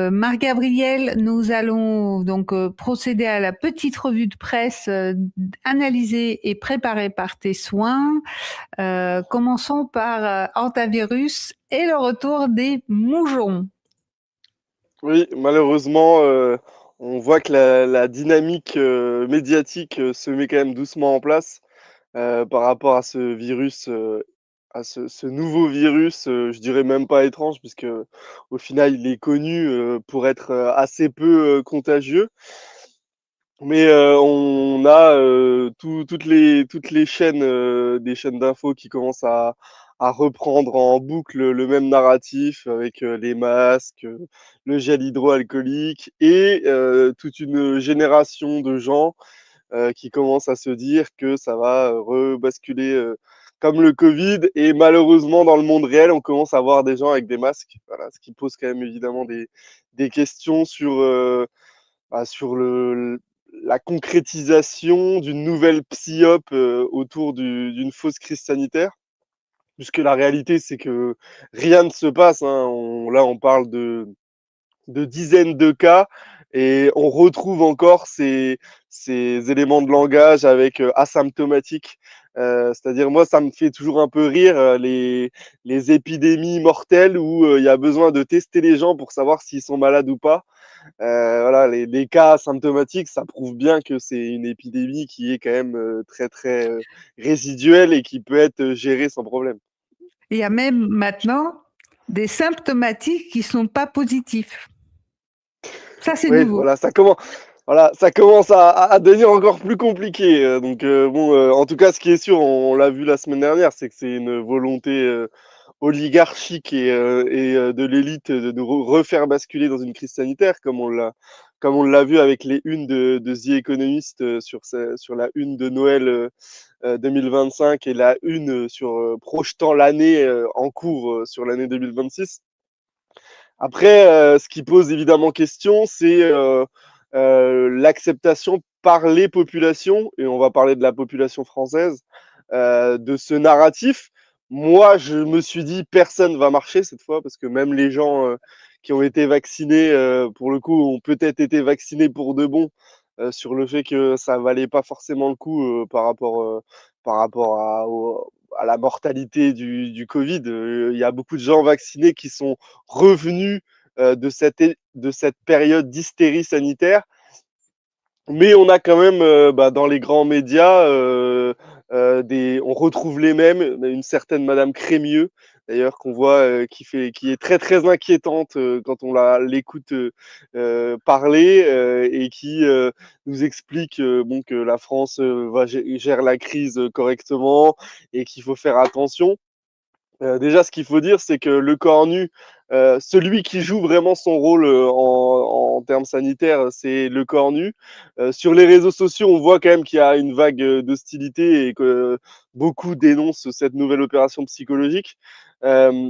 Marc-Gabriel, nous allons donc procéder à la petite revue de presse analysée et préparée par tes soins. Commençons par Hantavirus et le retour des moujons. Oui, malheureusement, on voit que la dynamique médiatique se met quand même doucement en place par rapport à ce virus, à ce nouveau virus, je dirais même pas étrange, puisque au final, il est connu pour être assez peu contagieux. Mais on a toutes les chaînes, des chaînes d'infos qui commencent à reprendre en boucle le même narratif avec les masques, le gel hydroalcoolique et toute une génération de gens qui commencent à se dire que ça va rebasculer comme le Covid. Et malheureusement, dans le monde réel, on commence à voir des gens avec des masques. Voilà, ce qui pose quand même évidemment des questions sur la concrétisation d'une nouvelle psyop autour d'une fausse crise sanitaire. Puisque la réalité, c'est que rien ne se passe, hein. Là, on parle de dizaines de cas et on retrouve encore ces éléments de langage avec asymptomatique. C'est-à-dire, moi, ça me fait toujours un peu rire les épidémies mortelles où il y a besoin de tester les gens pour savoir s'ils sont malades ou pas. Voilà, les cas asymptomatiques, ça prouve bien que c'est une épidémie qui est quand même très très résiduelle et qui peut être gérée sans problème. Il y a même maintenant des symptomatiques qui ne sont pas positifs. Ça, c'est Oui, nouveau. voilà, ça commence à devenir encore plus compliqué. Donc bon, en tout cas, ce qui est sûr, on l'a vu la semaine dernière, c'est que c'est une volonté oligarchique et de l'élite de nous refaire basculer dans une crise sanitaire, comme on l'a vu avec les unes de The Economist sur la une de Noël 2025 et la une sur projetant l'année en cours sur l'année 2026. Après, ce qui pose évidemment question, c'est l'acceptation par les populations, et on va parler de la population française, de ce narratif. Moi, je me suis dit, personne va marcher cette fois, parce que même les gens qui ont été vaccinés, pour le coup, ont peut-être été vaccinés pour de bon, sur le fait que ça valait pas forcément le coup par rapport à la mortalité du Covid. Il y a beaucoup de gens vaccinés qui sont revenus de cette période d'hystérie sanitaire. Mais on a quand même dans les grands médias, on retrouve les mêmes, une certaine Madame Crémieux, d'ailleurs, qu'on voit qui est très très inquiétante quand on l'écoute parler et qui nous explique bon, que la France gère la crise correctement et qu'il faut faire attention. Déjà, ce qu'il faut dire, c'est que le corps nu, celui qui joue vraiment son rôle en termes sanitaires, c'est le corps nu. Sur les réseaux sociaux, on voit quand même qu'il y a une vague d'hostilité et que beaucoup dénoncent cette nouvelle opération psychologique. Euh,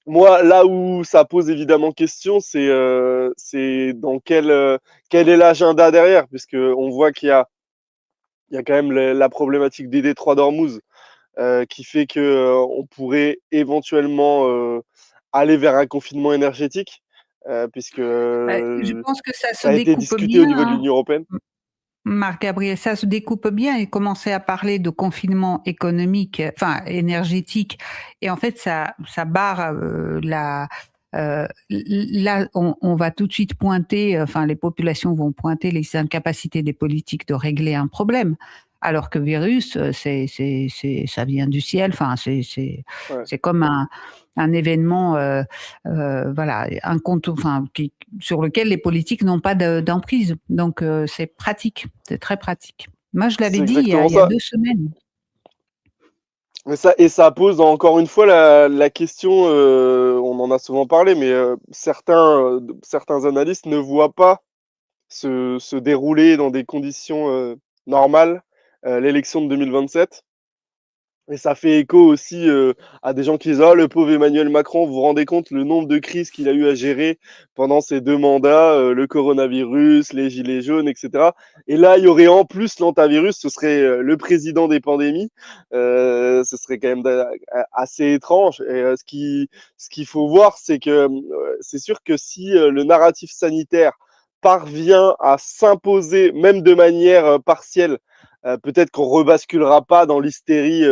Moi, là où ça pose évidemment question, c'est dans quel est l'agenda derrière, puisque on voit qu'il y a quand même la problématique des détroits d'Ormuz qui fait que on pourrait éventuellement aller vers un confinement énergétique, puisque Je pense que ça se ça a été découpe discuté au bien, niveau de hein. l'Union européenne. Marc-Gabriel, ça se découpe bien et commencer à parler de confinement économique, enfin énergétique, et en fait ça barre là on va tout de suite pointer, enfin les populations vont pointer les incapacités des politiques de régler un problème, alors que virus ça vient du ciel, enfin Ouais. c'est comme un événement voilà enfin sur lequel les politiques n'ont pas d'emprise. Donc, c'est pratique, c'est très pratique. Moi, je l'avais C'est dit exactement il y a ça. 2 semaines. Et ça pose encore une fois la question, on en a souvent parlé, mais certains analystes ne voient pas se dérouler dans des conditions normales l'élection de 2027. Et ça fait écho aussi à des gens qui disent: «Oh, le pauvre Emmanuel Macron, vous vous rendez compte le nombre de crises qu'il a eu à gérer pendant ses 2 mandats, le coronavirus, les gilets jaunes et cetera». Et là, il y aurait en plus l'hantavirus, ce serait, le président des pandémies. Ce serait quand même assez étrange. Et ce qu'il faut voir, c'est que, c'est sûr que si, le narratif sanitaire parvient à s'imposer, même de manière, partielle, peut-être qu'on rebasculera pas dans l'hystérie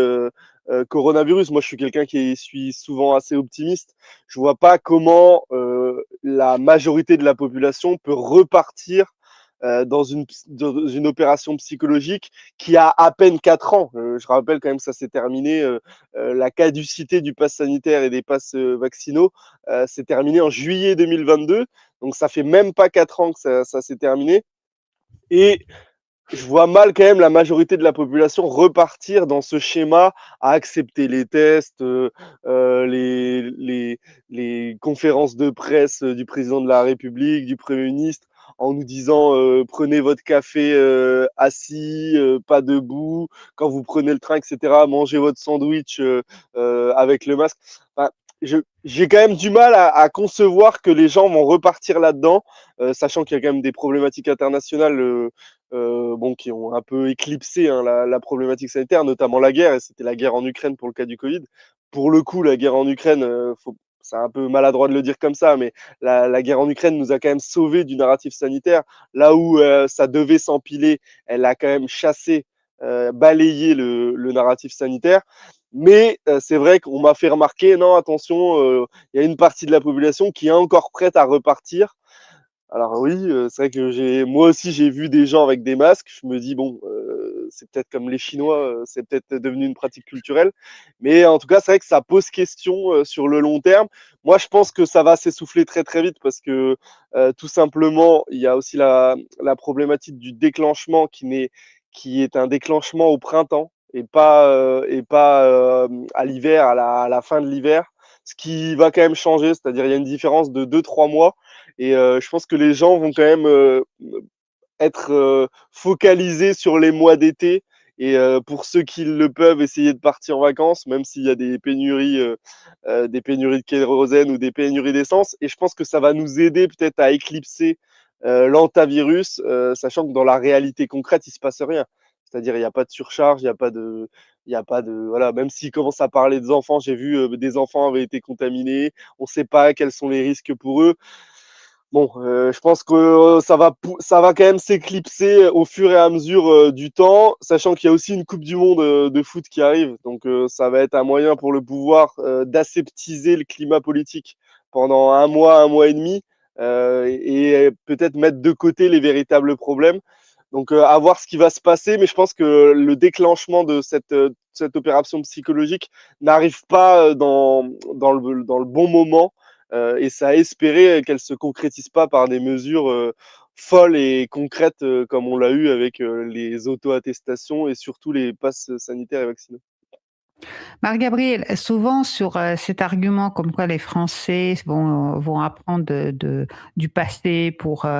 coronavirus. Moi, je suis quelqu'un qui suis souvent assez optimiste. Je vois pas comment la majorité de la population peut repartir dans une opération psychologique qui a à peine 4 ans. Je rappelle quand même que ça s'est terminé, la caducité du pass sanitaire et des passes vaccinaux s'est terminée en juillet 2022. Donc ça fait même pas 4 ans que ça s'est terminé. Et je vois mal quand même la majorité de la population repartir dans ce schéma à accepter les tests, les conférences de presse du président de la République, du Premier ministre, en nous disant prenez votre café assis, pas debout, quand vous prenez le train, etc., mangez votre sandwich avec le masque. Enfin, j'ai quand même du mal à concevoir que les gens vont repartir là-dedans, sachant qu'il y a quand même des problématiques internationales bon, qui ont un peu éclipsé hein, la problématique sanitaire, notamment la guerre, et c'était la guerre en Ukraine pour le cas du Covid. Pour le coup, la guerre en Ukraine, c'est un peu maladroit de le dire comme ça, mais la guerre en Ukraine nous a quand même sauvés du narratif sanitaire. Là où ça devait s'empiler, elle a quand même chassé, balayé le narratif sanitaire. Mais c'est vrai qu'on m'a fait remarquer, non, attention, il y a une partie de la population qui est encore prête à repartir. Alors oui, c'est vrai que moi aussi j'ai vu des gens avec des masques. Je me dis: «Bon, c'est peut-être comme les Chinois, c'est peut-être devenu une pratique culturelle». Mais en tout cas, c'est vrai que ça pose question, sur le long terme. Moi, je pense que ça va s'essouffler très, très vite parce que, tout simplement, il y a aussi la problématique du déclenchement qui est un déclenchement au printemps et pas, à l'hiver, à la fin de l'hiver. Ce qui va quand même changer, c'est-à-dire il y a une différence de 2 3 mois. Et je pense que les gens vont quand même être focalisés sur les mois d'été. Et pour ceux qui le peuvent, essayer de partir en vacances, même s'il y a des pénuries de kérosène ou des pénuries d'essence. Et je pense que ça va nous aider peut-être à éclipser l'hantavirus, sachant que dans la réalité concrète, il se passe rien. C'est-à-dire, il n'y a pas de surcharge, il y a pas de, voilà, même s'ils commencent à parler des enfants, j'ai vu des enfants avaient été contaminés, on ne sait pas quels sont les risques pour eux. Bon, je pense que ça va quand même s'éclipser au fur et à mesure du temps, sachant qu'il y a aussi une Coupe du Monde de foot qui arrive. Donc, ça va être un moyen pour le pouvoir d'aseptiser le climat politique pendant un mois et demi, et peut-être mettre de côté les véritables problèmes. Donc, à voir ce qui va se passer, mais je pense que le déclenchement de cette opération psychologique n'arrive pas dans le bon moment. Et ça a espéré qu'elle se concrétise pas par des mesures folles et concrètes comme on l'a eu avec les auto-attestations et surtout les passes sanitaires et vaccinaux. Marc-Gabriel, souvent sur, cet argument comme quoi les Français vont apprendre du passé pour, heu,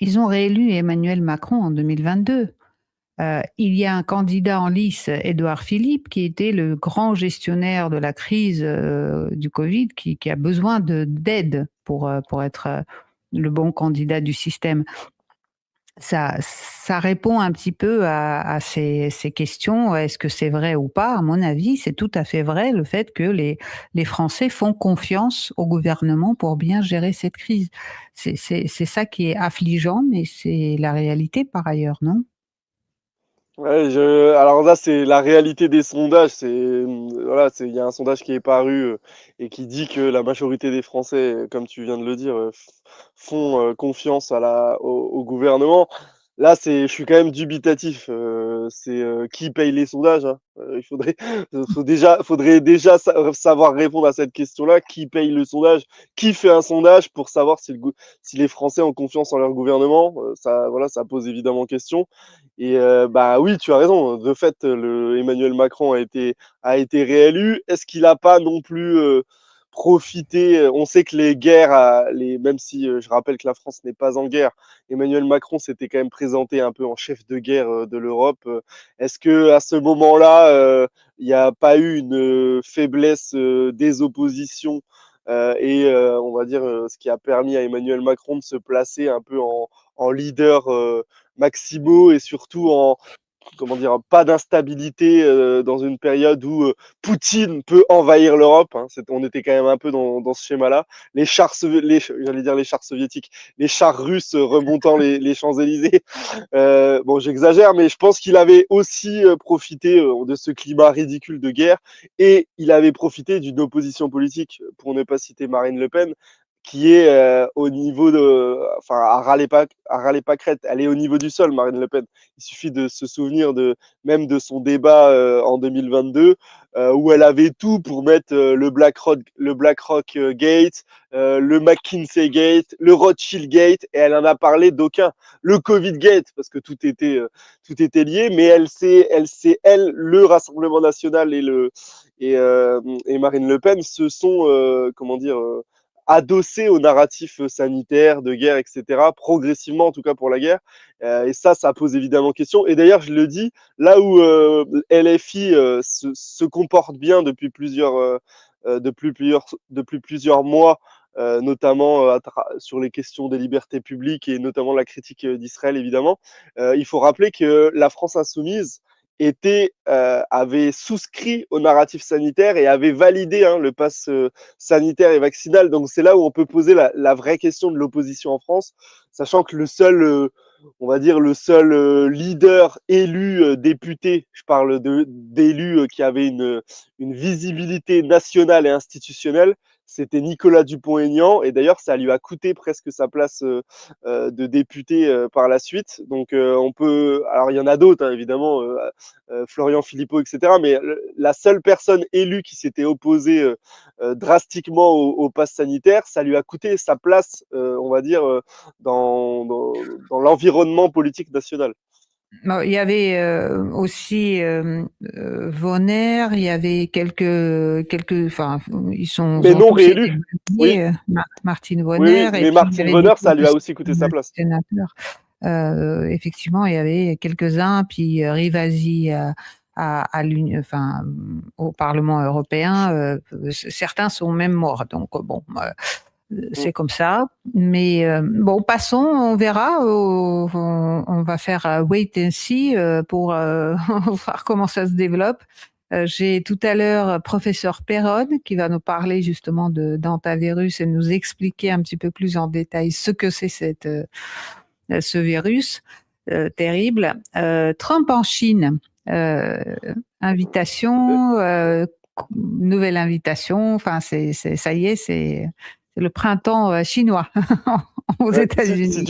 ils ont réélu Emmanuel Macron en 2022. Il y a un candidat en lice, Édouard Philippe, qui était le grand gestionnaire de la crise, du covid, qui a besoin d'aide pour être, le bon candidat du système. Ça répond un petit peu à ces questions. Est-ce que c'est vrai ou pas? À mon avis, c'est tout à fait vrai, le fait que les Français font confiance au gouvernement pour bien gérer cette crise. C'est ça qui est affligeant, mais c'est la réalité par ailleurs, non? Ouais, alors là, c'est la réalité des sondages. Voilà, il y a un sondage qui est paru et qui dit que la majorité des Français, comme tu viens de le dire, font confiance au gouvernement. Là, je suis quand même dubitatif. C'est qui paye les sondages, hein. Faudrait déjà savoir répondre à cette question-là. Qui paye le sondage? Qui fait un sondage pour savoir si les Français ont confiance en leur gouvernement? Ça, voilà, ça pose évidemment question. Et bah oui, tu as raison. De fait, Emmanuel Macron a été réélu. Est-ce qu'il n'a pas non plus profiter. On sait que les guerres, même si je rappelle que la France n'est pas en guerre, Emmanuel Macron s'était quand même présenté un peu en chef de guerre de l'Europe. Est-ce que à ce moment-là, il n'y a pas eu une faiblesse des oppositions on va dire ce qui a permis à Emmanuel Macron de se placer un peu en leader maximo et surtout en comment dire, pas d'instabilité dans une période où Poutine peut envahir l'Europe. Hein. On était quand même un peu dans ce schéma-là. J'allais dire les chars soviétiques, les chars russes remontant les Champs-Élysées. Bon, j'exagère, mais je pense qu'il avait aussi profité de ce climat ridicule de guerre et il avait profité d'une opposition politique, pour ne pas citer Marine Le Pen, qui est au niveau de, enfin, à râler pas crête. Elle est au niveau du sol, Marine Le Pen. Il suffit de se souvenir même de son débat en 2022, où elle avait tout pour mettre le BlackRock Gate, le McKinsey Gate, le Rothschild Gate, et elle en a parlé d'aucun. Le Covid Gate, parce que tout était lié, mais elle, le Rassemblement National et Marine Le Pen se sont, comment dire, adossés au narratif sanitaire, de guerre, etc., progressivement en tout cas pour la guerre. Et ça pose évidemment question. Et d'ailleurs, je le dis, là où LFI se comporte bien depuis plusieurs mois, notamment sur les questions des libertés publiques et notamment la critique d'Israël, évidemment, il faut rappeler que la France insoumise avait souscrit au narratif sanitaire et avait validé le pass sanitaire et vaccinal. Donc c'est là où on peut poser la vraie question de l'opposition en France, sachant que on va dire le seul leader élu député, je parle d'élu qui avait une visibilité nationale et institutionnelle, c'était Nicolas Dupont-Aignan. Et d'ailleurs, ça lui a coûté presque sa place de député par la suite. Donc alors il y en a d'autres, hein, évidemment, Florian Philippot, etc. Mais la seule personne élue qui s'était opposée drastiquement au pass sanitaire, ça lui a coûté sa place, on va dire, dans l'environnement politique national. Bon, il y avait aussi Vonner, il y avait enfin, ils Mais ont non tous été réélu. Oui, validés, Martine oui, Vonner, oui. et Mais puis il y Martine avait Vonner, beaucoup ça de lui a aussi coûté sa place. sénateurs. Effectivement, il y avait quelques-uns, puis Rivasi enfin, au Parlement européen, certains sont même morts. Donc bon, c'est comme ça. Mais bon, passons, on verra. On va faire wait and see pour voir comment ça se développe. J'ai tout à l'heure professeur Perron qui va nous parler justement d'hantavirus et nous expliquer un petit peu plus en détail ce que c'est ce virus terrible. Trump en Chine, invitation, nouvelle invitation. Enfin, ça y est, c'est le printemps chinois aux Si États-Unis. si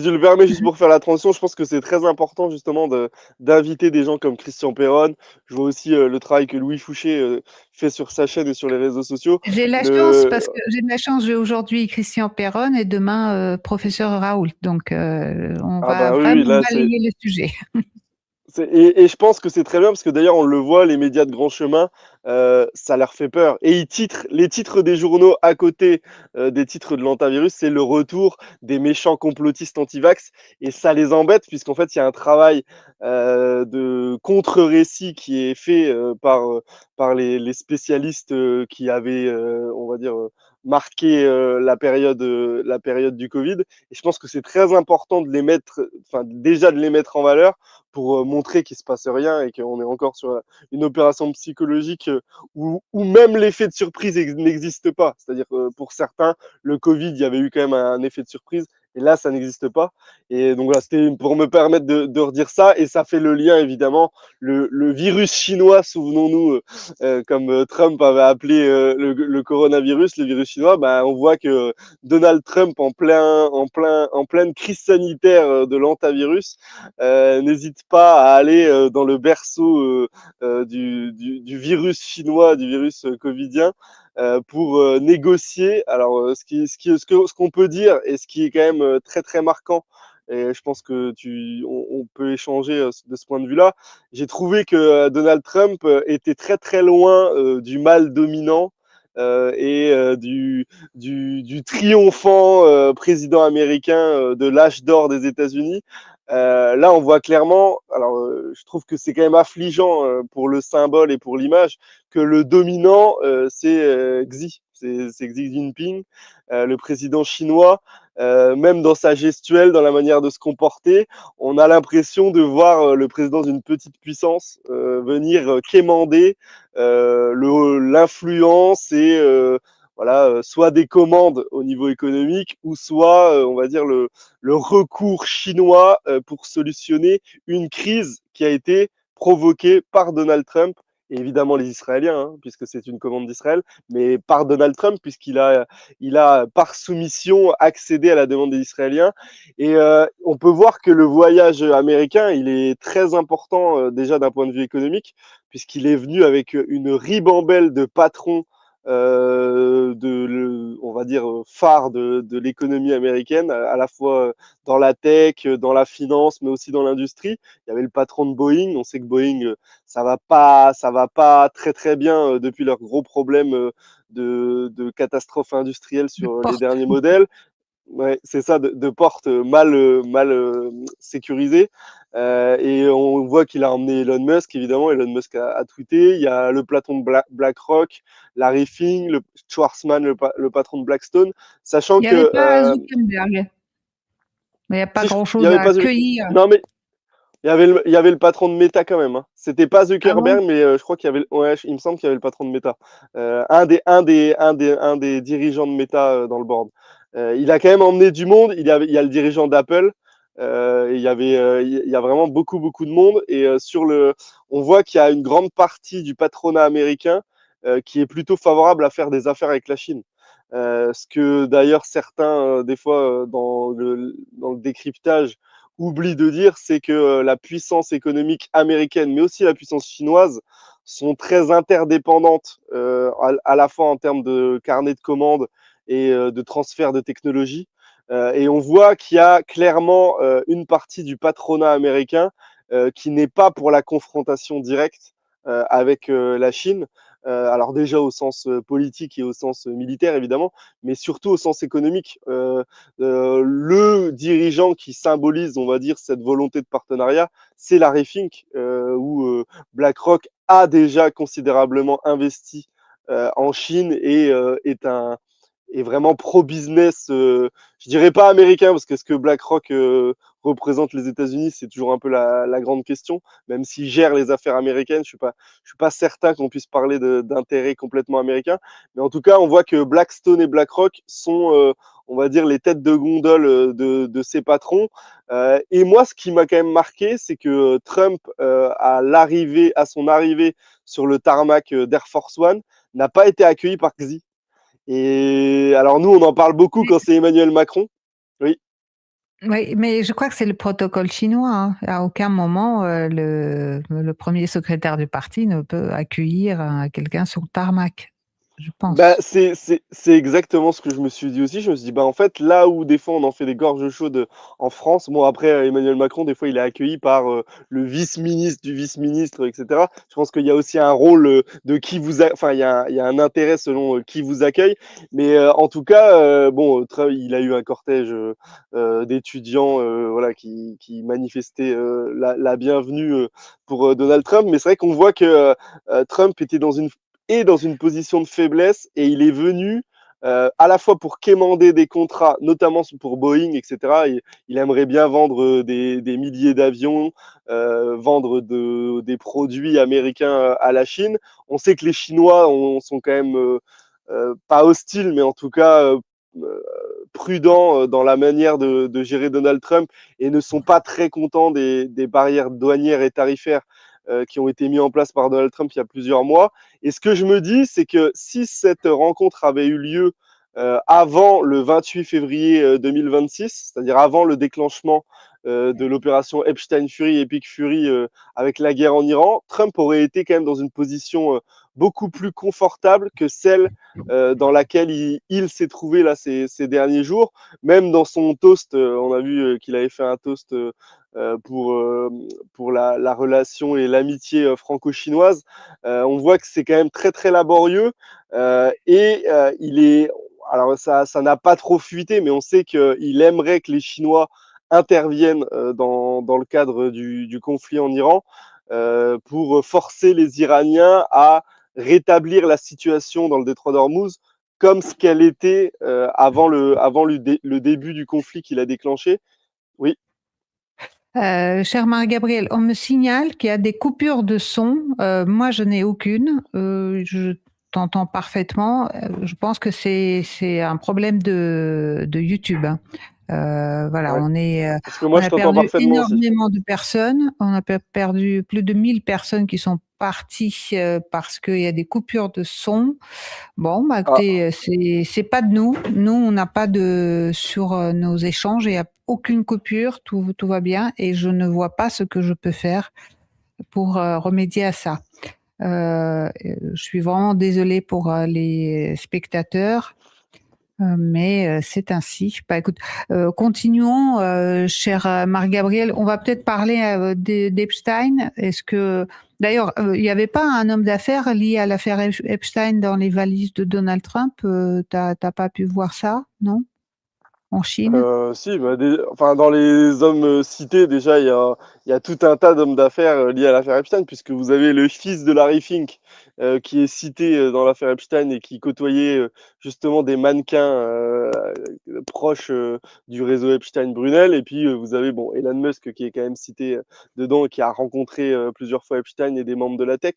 tu le permets, juste pour faire la transition, je pense que c'est très important justement d'inviter des gens comme Christian Perron. Je vois aussi le travail que Louis Fouché fait sur sa chaîne et sur les réseaux sociaux. J'ai la chance Le... parce que j'ai de la chance. J'ai aujourd'hui Christian Perron et demain professeur Raoult. Donc on Ah va bah oui, vraiment là balayer le sujet. Et je pense que c'est très bien parce que d'ailleurs on le voit, les médias de grand chemin, ça leur fait peur. Et les titres des journaux à côté des titres de l'antivirus, c'est le retour des méchants complotistes anti-vax. Et ça les embête puisqu'en fait il y a un travail de contre-récit qui est fait par les spécialistes qui avaient, on va dire, marqué la période du Covid. Et je pense que c'est très important de les mettre, enfin déjà de les mettre en valeur pour montrer qu'il ne se passe rien et qu'on est encore sur une opération psychologique où même l'effet de surprise n'existe pas. C'est-à-dire que pour certains, le Covid, il y avait eu quand même un effet de surprise. Et là, ça n'existe pas. Et donc voilà, c'était pour me permettre de redire ça. Et ça fait le lien, évidemment, le virus chinois, souvenons-nous, comme Trump avait appelé le coronavirus, le virus chinois, bah, on voit que Donald Trump, en pleine crise sanitaire de l'antivirus, n'hésite pas à aller dans le berceau du virus chinois, du virus covidien, pour négocier. Alors, ce qu'on peut dire et ce qui est quand même très très marquant, et je pense que on peut échanger de ce point de vue-là. J'ai trouvé que Donald Trump était très très loin du mal dominant et du triomphant président américain de l'âge d'or des États-Unis. Là, on voit clairement, alors je trouve que c'est quand même affligeant pour le symbole et pour l'image, que le dominant, c'est Xi, c'est Xi Jinping, le président chinois. Même dans sa gestuelle, dans la manière de se comporter, on a l'impression de voir le président d'une petite puissance venir quémander l'influence et voilà, soit des commandes au niveau économique ou soit, on va dire, le recours chinois pour solutionner une crise qui a été provoquée par Donald Trump et évidemment les Israéliens, hein, puisque c'est une commande d'Israël, mais par Donald Trump, il a par soumission accédé à la demande des Israéliens. Et on peut voir que le voyage américain, il est très important déjà d'un point de vue économique, puisqu'il est venu avec une ribambelle de patrons on va dire, phare de l'économie américaine, à la fois dans la tech, dans la finance, mais aussi dans l'industrie. Il y avait le patron de Boeing. On sait que Boeing, ça va pas très très bien depuis leurs gros problèmes de catastrophe industrielle de sur les porte. derniers modèles. Ouais, c'est ça, de portes mal sécurisées. Et on voit qu'il a emmené Elon Musk, évidemment. Elon Musk a tweeté. Il y a le patron de BlackRock, Larry Fink, le Schwarzman, le patron de Blackstone. Sachant Il n'y avait que, pas Zuckerberg, mais il n'y a pas si il y grand-chose avait à pas, accueillir. non mais il y avait le patron de Meta quand même. Hein. C'était pas Ah bon? Zuckerberg, mais je crois qu'il y avait, ouais, il me semble qu'il y avait le patron de Meta, un des dirigeants de Meta dans le board. Il a quand même emmené du monde. Il y a le dirigeant d'Apple. Il y a vraiment beaucoup de monde. Et on voit qu'il y a une grande partie du patronat américain qui est plutôt favorable à faire des affaires avec la Chine. Ce que d'ailleurs certains, des fois, dans le décryptage, oublient de dire, c'est que la puissance économique américaine, mais aussi la puissance chinoise, sont très interdépendantes, à la fois en termes de carnet de commandes et de transfert de technologie. Et on voit qu'il y a clairement une partie du patronat américain qui n'est pas pour la confrontation directe avec la Chine. Alors déjà au sens politique et au sens militaire évidemment, mais surtout au sens économique. Le dirigeant qui symbolise, on va dire, cette volonté de partenariat, c'est Larry Fink, où BlackRock a déjà considérablement investi en Chine et est vraiment pro-business. Je dirais pas américain, parce que ce que BlackRock représente les États-Unis, c'est toujours un peu la grande question. Même s'il gère les affaires américaines, je suis pas certain qu'on puisse parler d'intérêt complètement américain. Mais en tout cas, on voit que Blackstone et BlackRock sont, on va dire, les têtes de gondole de ces patrons. Et moi, ce qui m'a quand même marqué, c'est que Trump, à son arrivée sur le tarmac d'Air Force One, n'a pas été accueilli par Xi. Et alors nous, on en parle beaucoup quand c'est Emmanuel Macron. Oui. Oui, mais je crois que c'est le protocole chinois, hein. À aucun moment, le premier secrétaire du parti ne peut accueillir quelqu'un sur le tarmac, je Bah, pense. c'est exactement ce que je me suis dit aussi. Je me suis dit, bah, en fait, là où des fois on en fait des gorges chaudes en France, bon, après, Emmanuel Macron, des fois, il est accueilli par le vice-ministre du vice-ministre, etc. Je pense qu'il y a aussi un rôle de qui enfin, il y a un intérêt selon qui vous accueille. Mais en tout cas, bon, il a eu un cortège d'étudiants voilà, qui manifestaient la bienvenue pour Donald Trump. Mais c'est vrai qu'on voit que Trump était dans une position de faiblesse et il est venu à la fois pour quémander des contrats, notamment pour Boeing, etc. Il aimerait bien vendre des milliers d'avions, vendre des produits américains à la Chine. On sait que les Chinois sont quand même pas hostiles, mais en tout cas prudents dans la manière de gérer Donald Trump et ne sont pas très contents des barrières douanières et tarifaires qui ont été mis en place par Donald Trump il y a plusieurs mois. Et ce que je me dis, c'est que si cette rencontre avait eu lieu avant le 28 février 2026, c'est-à-dire avant le déclenchement de l'opération Epstein Fury, Epic Fury avec la guerre en Iran, Trump aurait été quand même dans une position beaucoup plus confortable que celle dans laquelle il s'est trouvé là ces derniers jours. Même dans son toast, on a vu qu'il avait fait un toast pour la relation et l'amitié franco-chinoise. On voit que c'est quand même très très laborieux il est alors ça n'a pas trop fuité, mais on sait qu'il aimerait que les Chinois interviennent dans le cadre du conflit en Iran pour forcer les Iraniens à rétablir la situation dans le détroit d'Ormuz comme ce qu'elle était avant le début du conflit qu'il a déclenché. Oui. Cher Marie-Gabrielle, on me signale qu'il y a des coupures de son. Moi, je n'ai aucune. Je t'entends parfaitement. Je pense que c'est un problème de YouTube, hein. Voilà, Ouais. Parce que moi, on je a t'entends perdu parfaitement aussi. énormément de personnes. On a perdu plus de 1000 personnes qui sont parties parce qu'il y a des coupures de son. Bon, bah Ah, écoutez, c'est pas de nous. Nous, on n'a pas de sur nos échanges, il n'y a aucune coupure, tout va bien, et je ne vois pas ce que je peux faire pour remédier à ça. Je suis vraiment désolée pour les spectateurs. Mais c'est ainsi. Bah, écoute, continuons, chère Marie-Gabrielle. On va peut-être parler d'Epstein. Est-ce que, d'ailleurs, il n'y avait pas un homme d'affaires lié à l'affaire Epstein dans les valises de Donald Trump? T'as pas pu voir ça, non? En Chine? Si, bah, enfin, dans les hommes cités, déjà, il y a tout un tas d'hommes d'affaires liés à l'affaire Epstein, puisque vous avez le fils de Larry Fink, qui est cité dans l'affaire Epstein et qui côtoyait justement des mannequins proches du réseau Epstein-Brunel. Et puis, vous avez bon, Elon Musk, qui est quand même cité dedans et qui a rencontré plusieurs fois Epstein et des membres de la tech.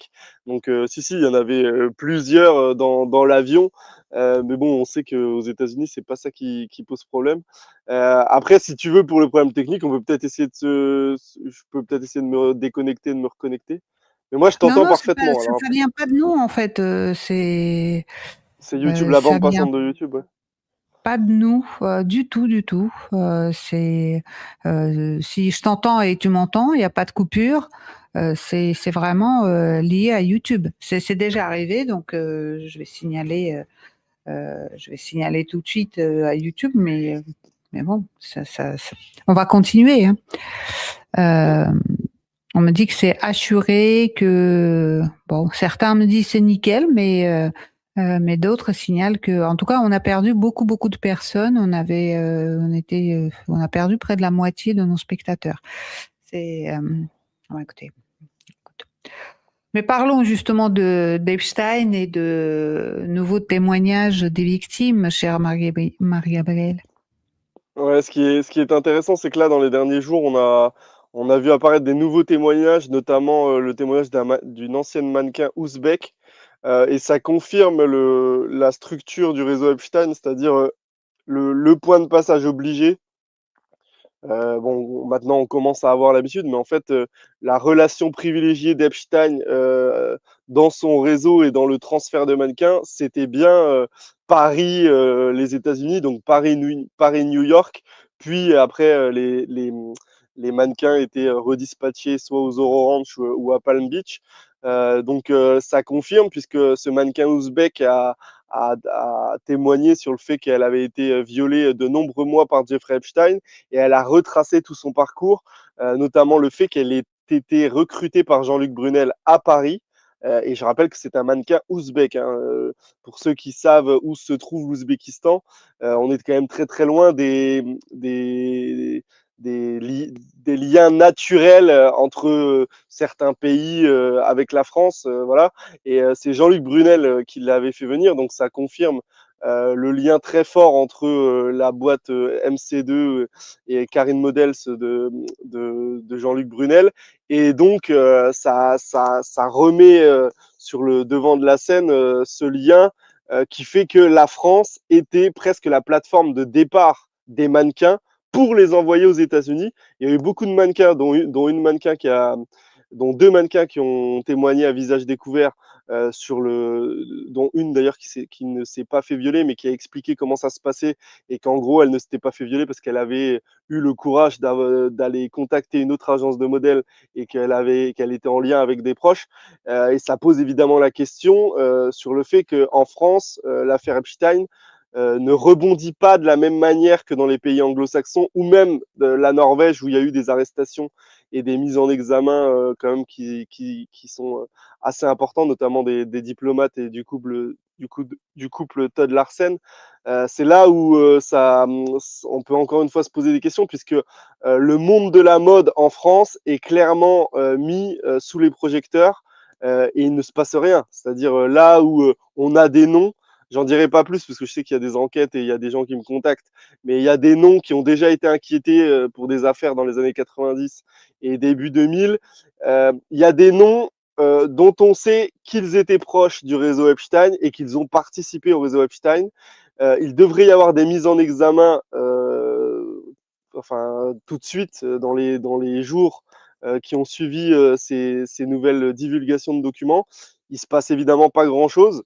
Donc, si, il y en avait plusieurs dans l'avion. Mais bon, on sait qu'aux États-Unis, c'est pas ça qui pose problème. Après, si tu veux, pour le problème technique, on peut peut-être essayer je peux peut-être essayer de me déconnecter, de me reconnecter. Mais moi, je Non, t'entends non, parfaitement. Alors ça après, vient pas de nous, en fait. c'est YouTube, la Ça bande vient passante de YouTube. Ouais. pas de nous, du tout, du tout. Si je t'entends et tu m'entends, il y a pas de coupure. C'est vraiment, lié à YouTube. C'est déjà arrivé, donc je vais signaler tout de suite, à YouTube, mais bon, on va continuer, hein. Mm. On me dit que c'est assuré, que bon, certains me disent c'est nickel, mais d'autres signalent que, en tout cas, on a perdu beaucoup, beaucoup de personnes. On a perdu près de la moitié de nos spectateurs. Ouais, écoute. Mais parlons justement d'Epstein et de nouveaux témoignages des victimes, chère Marie-Gabrielle. Ouais, ce qui est intéressant, c'est que là, dans les derniers jours, on a vu apparaître des nouveaux témoignages, notamment le témoignage d'une ancienne mannequin ouzbek. Et ça confirme la structure du réseau Epstein, c'est-à-dire le point de passage obligé. Bon, maintenant on commence à avoir l'habitude, mais en fait, la relation privilégiée d'Epstein dans son réseau et dans le transfert de mannequins, c'était bien Paris, les États-Unis, donc Paris, New York, puis après les mannequins étaient redispatchés soit aux Oro Ranch ou à Palm Beach. Donc ça confirme, puisque ce mannequin ouzbek a témoigné sur le fait qu'elle avait été violée de nombreux mois par Jeffrey Epstein, et elle a retracé tout son parcours, notamment le fait qu'elle ait été recrutée par Jean-Luc Brunel à Paris. Et je rappelle que c'est un mannequin ouzbek, hein. Pour ceux qui savent où se trouve l'Ouzbékistan, on est quand même très très loin des liens naturels entre certains pays avec la France. Voilà. Et c'est Jean-Luc Brunel qui l'avait fait venir, donc ça confirme le lien très fort entre la boîte MC2 et Karine Models de Jean-Luc Brunel. Et donc, ça remet sur le devant de la scène ce lien qui fait que la France était presque la plateforme de départ des mannequins pour les envoyer aux États-Unis. Il y a eu beaucoup de mannequins, dont deux mannequins qui ont témoigné à visage découvert dont une d'ailleurs qui ne s'est pas fait violer, mais qui a expliqué comment ça se passait et qu'en gros, elle ne s'était pas fait violer parce qu'elle avait eu le courage d'aller contacter une autre agence de modèles et qu'elle était en lien avec des proches. Et ça pose évidemment la question sur le fait qu'en France, l'affaire Epstein ne rebondit pas de la même manière que dans les pays anglo-saxons ou même la Norvège où il y a eu des arrestations et des mises en examen quand même qui sont assez importantes, notamment des diplomates et du couple Todd Larsen. C'est là où on peut encore une fois se poser des questions puisque le monde de la mode en France est clairement mis sous les projecteurs et il ne se passe rien. C'est-à-dire là où on a des noms, j'en dirai pas plus parce que je sais qu'il y a des enquêtes et il y a des gens qui me contactent, mais il y a des noms qui ont déjà été inquiétés pour des affaires dans les années 90 et début 2000. Il y a des noms dont on sait qu'ils étaient proches du réseau Epstein et qu'ils ont participé au réseau Epstein. Il devrait y avoir des mises en examen tout de suite dans les jours qui ont suivi ces nouvelles divulgations de documents. Il ne se passe évidemment pas grand-chose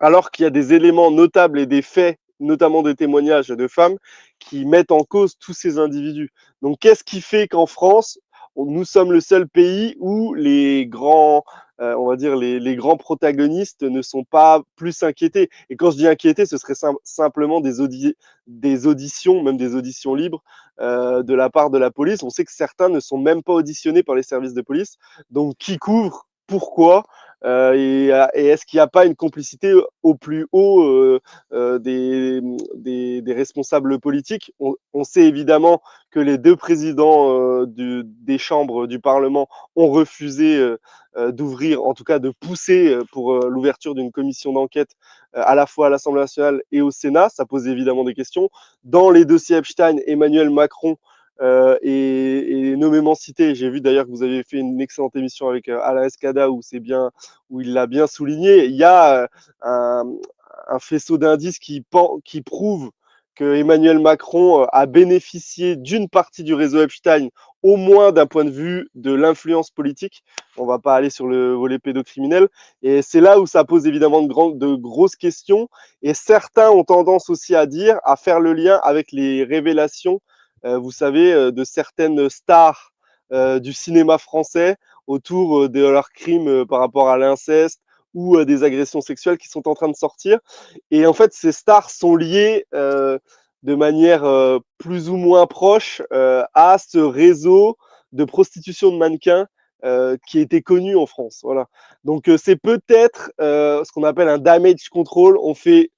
alors qu'il y a des éléments notables et des faits, notamment des témoignages de femmes, qui mettent en cause tous ces individus. Donc, qu'est-ce qui fait qu'en France, nous sommes le seul pays où les grands, on va dire, les grands protagonistes ne sont pas plus inquiétés. Et quand je dis inquiétés, ce serait simplement des auditions, même des auditions libres de la part de la police. On sait que certains ne sont même pas auditionnés par les services de police. Donc, qui couvre? Pourquoi? Et est-ce qu'il n'y a pas une complicité au plus haut des responsables politiques? On sait évidemment que les deux présidents des chambres du Parlement ont refusé d'ouvrir, en tout cas de pousser pour l'ouverture d'une commission d'enquête à la fois à l'Assemblée nationale et au Sénat. Ça pose évidemment des questions. Dans les dossiers Epstein, Emmanuel Macron et nommément cité. J'ai vu d'ailleurs que vous avez fait une excellente émission avec Alain Escada où il l'a bien souligné. Il y a un faisceau d'indices qui prouve que Emmanuel Macron a bénéficié d'une partie du réseau Epstein, au moins d'un point de vue de l'influence politique. On ne va pas aller sur le volet pédocriminel. Et c'est là où ça pose évidemment de grosses questions. Et certains ont tendance aussi à faire le lien avec les révélations vous savez, de certaines stars du cinéma français autour de leurs crimes par rapport à l'inceste ou des agressions sexuelles qui sont en train de sortir. Et en fait, ces stars sont liées de manière plus ou moins proche à ce réseau de prostitution de mannequins qui était connu en France. Voilà. Donc c'est peut-être ce qu'on appelle un damage control. On fait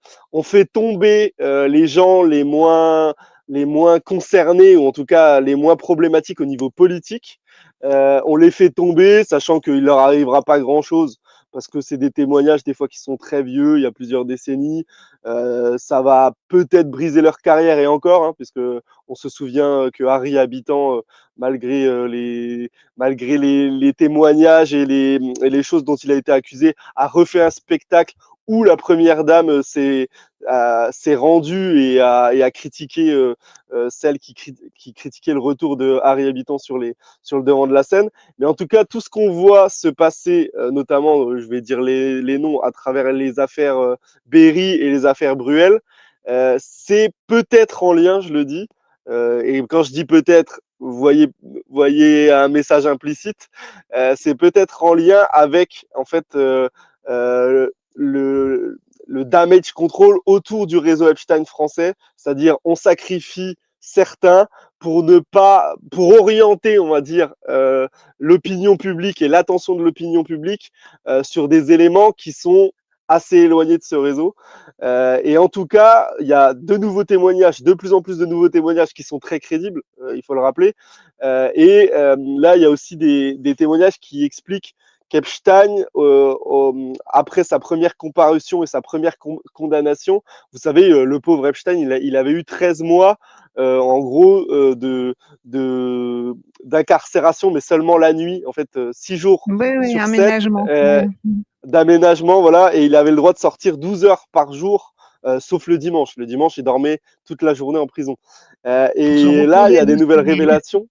tomber les gens les moins concernés, ou en tout cas les moins problématiques au niveau politique. On les fait tomber, sachant qu'il leur arrivera pas grand-chose, parce que c'est des témoignages des fois qui sont très vieux, il y a plusieurs décennies. Ça va peut-être briser leur carrière et encore, hein, puisque on se souvient que Harry Habitant, malgré les témoignages et les choses dont il a été accusé, a refait un spectacle où la première dame s'est rendue et a critiqué celle qui critiquait le retour de Harry Habitant sur le devant de la scène. Mais en tout cas, tout ce qu'on voit se passer, notamment, je vais dire les noms, à travers les affaires Berry et les affaires Bruel, c'est peut-être en lien, je le dis. Et quand je dis peut-être, voyez un message implicite. C'est peut-être en lien avec, en fait, le damage control autour du réseau Epstein français, c'est-à-dire on sacrifie certains pour orienter, on va dire, l'opinion publique et l'attention de l'opinion publique sur des éléments qui sont assez éloignés de ce réseau. Et en tout cas, il y a de plus en plus de nouveaux témoignages qui sont très crédibles, il faut le rappeler. Là, il y a aussi des témoignages qui expliquent qu'Epstein, après sa première comparution et sa première condamnation, vous savez, le pauvre Epstein, il avait eu 13 mois, en gros, d'incarcération, mais seulement la nuit, en fait, 6 jours Oui, oui, sur 7 aménagement. Ouais. d'aménagement, voilà, et il avait le droit de sortir 12 heures par jour, sauf le dimanche. Le dimanche, il dormait toute la journée en prison. Pour se Et là, il y reposer a des nouvelles dessus. révélations.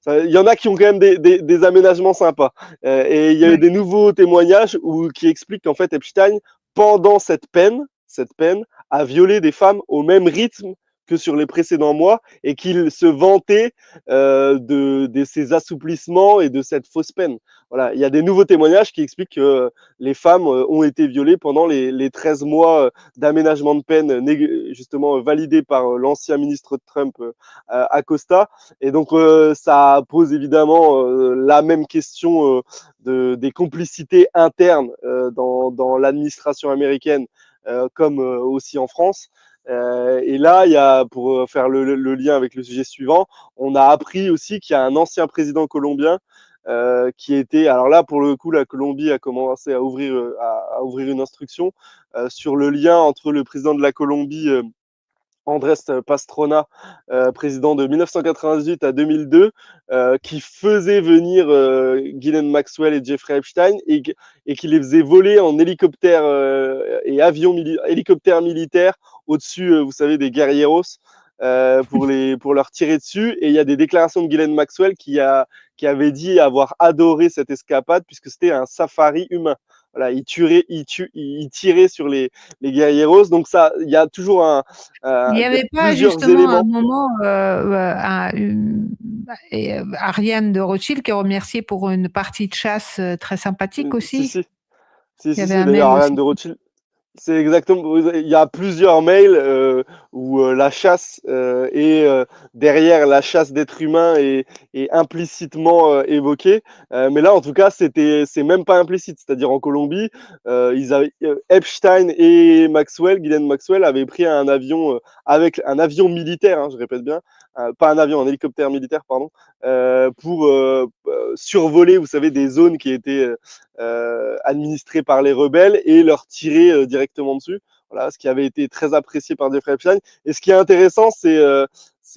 il y en a qui ont quand même des aménagements sympas. Et il y a eu Ouais. des nouveaux témoignages qui expliquent qu'en fait Epstein, pendant cette peine, a violé des femmes au même rythme que sur les précédents mois et qu'il se vantait de ces assouplissements et de cette fausse peine. Voilà, il y a des nouveaux témoignages qui expliquent que les femmes ont été violées pendant les 13 mois d'aménagement de peine justement validés par l'ancien ministre de Trump Acosta. Et donc ça pose évidemment la même question des complicités internes dans l'administration américaine comme aussi en France. Et là, il y a, pour faire le lien avec le sujet suivant, on a appris aussi qu'il y a un ancien président colombien qui était. Alors là, pour le coup, la Colombie a commencé à ouvrir une instruction sur le lien entre le président de la Colombie, Andrés Pastrana, président de 1998 à 2002, qui faisait venir Ghislaine Maxwell et Jeffrey Epstein et qui les faisait voler en hélicoptère et hélicoptères militaires au-dessus, vous savez, des guerrieros pour leur tirer dessus. Et il y a des déclarations de Ghislaine Maxwell qui avait dit avoir adoré cette escapade puisque c'était un safari humain. Voilà, il tirait sur les guerrieros. Donc ça, il y a toujours Il n'y il y a avait pas plusieurs justement un éléments. moment Ariane de Rothschild qui est remerciée pour une partie de chasse très sympathique Si, aussi. si, si, Il y si, avait si. un D'ailleurs, mail Ariane aussi. de Rothschild, c'est exactement. Il y a plusieurs mails où la chasse est derrière la chasse d'êtres humains est implicitement évoquée. Mais là, en tout cas, c'est même pas implicite. C'est-à-dire en Colombie, Epstein et Ghislaine Maxwell avaient pris un avion avec un avion militaire, hein, je répète bien, pas un avion, un hélicoptère militaire, pardon, pour survoler, vous savez, des zones qui étaient administrées par les rebelles et leur tirer directement dessus. Voilà, ce qui avait été très apprécié par Jeffrey Epstein. Et ce qui est intéressant, c'est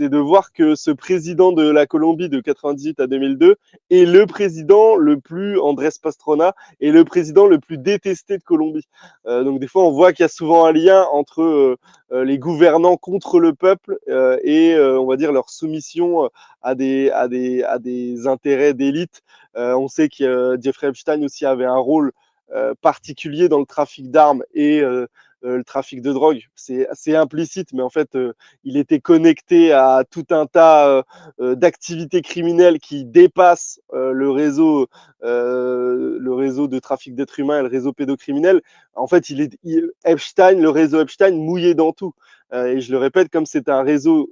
de voir que ce président de la Colombie de 98 à 2002 est le président le plus, Andrés Pastrana, est le président le plus détesté de Colombie. Donc des fois, on voit qu'il y a souvent un lien entre les gouvernants contre le peuple et on va dire leur soumission à des intérêts d'élite. On sait que Jeffrey Epstein aussi avait un rôle particulier dans le trafic d'armes et le trafic de drogue. C'est implicite, mais en fait, il était connecté à tout un tas d'activités criminelles qui dépassent le réseau de trafic d'êtres humains et le réseau pédocriminel. En fait, le réseau Epstein mouillait dans tout. Et je le répète, comme c'est un réseau,